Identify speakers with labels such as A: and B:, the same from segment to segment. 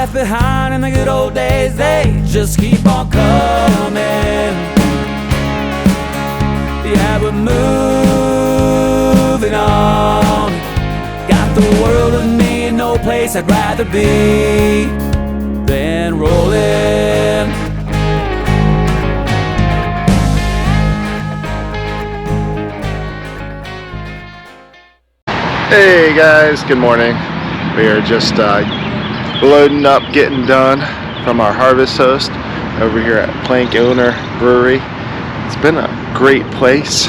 A: left behind in the good old days, they just keep on coming. Yeah, we're moving on. Got the world with me and no place I'd rather be than rolling.
B: Hey guys, good morning. We are just loading up, getting done from our harvest host over here at Plank Owner Brewery. It's been a great place,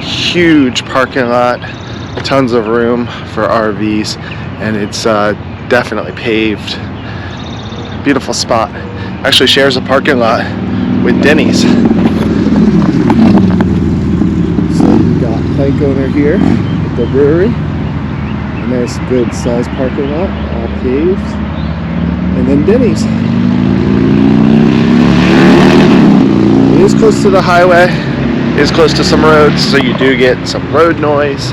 B: huge parking lot, tons of room for RVs, and it's definitely paved. Beautiful spot. Actually shares a parking lot with Denny's. So we've got Plank Owner here at the brewery. Nice good sized parking lot, all paved, and then Denny's. It is close to the highway, it is close to some roads, so you do get some road noise,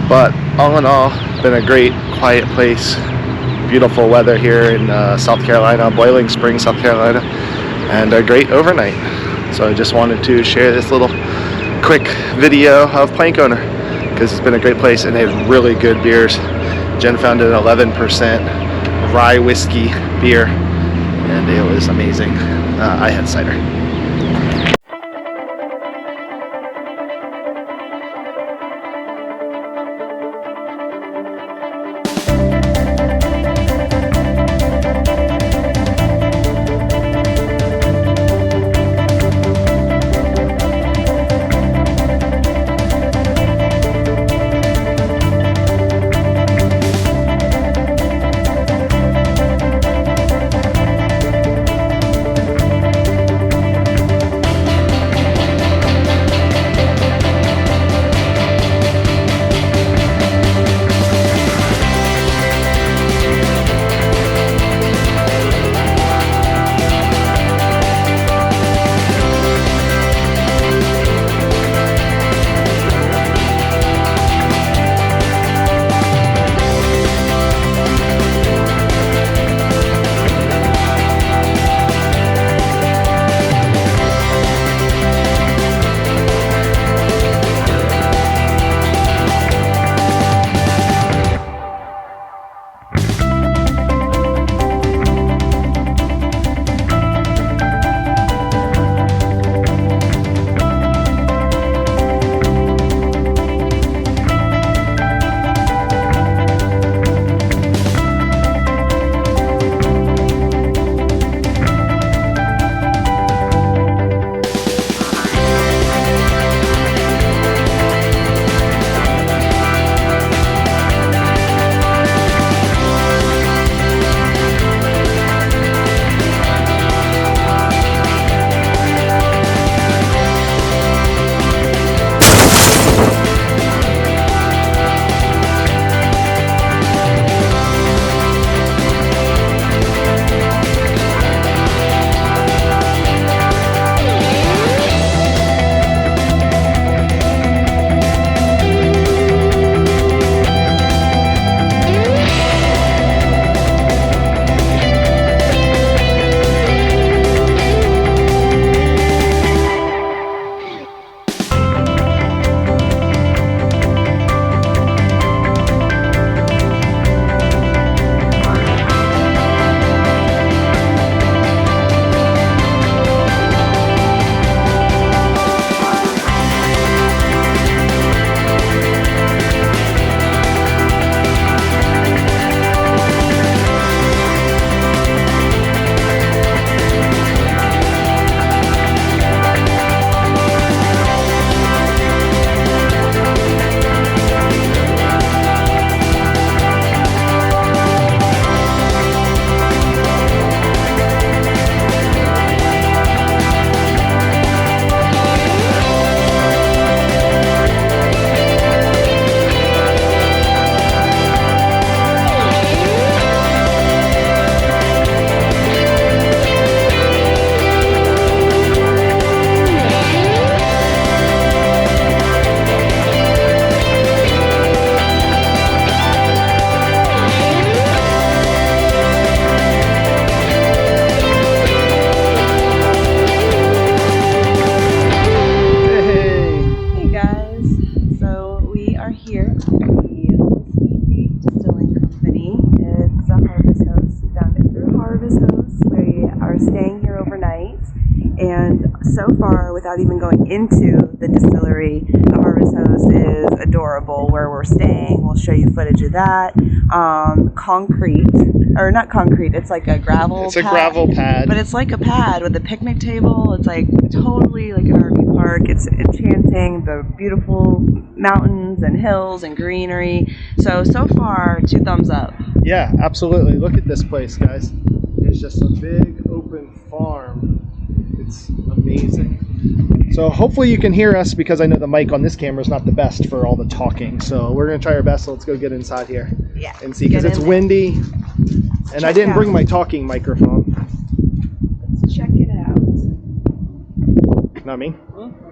B: but all in all, been a great quiet place. Beautiful weather here in South Carolina, Boiling Springs, South Carolina, and a great overnight. So I just wanted to share this little quick video of Plank Owner, because it's been a great place and they have really good beers. Jen found an 11% rye whiskey beer and it was amazing. I had cider.
C: here at the Whiskey Deep Distilling Company. It's a Harvest Host. We found it through Harvest Host. We are staying here overnight, and so far, without even going into the distillery, the Harvest Host is adorable. Where we're staying, we'll show you footage of that. Concrete, or not concrete, it's like a gravel
B: It's a gravel pad.
C: but it's like a pad with a picnic table. It's like totally like an RV park. It's enchanting, the beautiful mountains and hills and greenery. So far, 2 thumbs up.
B: Yeah, absolutely. Look at this place, guys. It's just a big open farm. It's amazing. So hopefully you can hear us, because I know the mic on this camera is not the best for all the talking. So we're going to try our best. So let's go get inside here and see, because it's windy. And I didn't bring my talking microphone.
C: Let's check it out.
B: Not me?
C: Mm-hmm.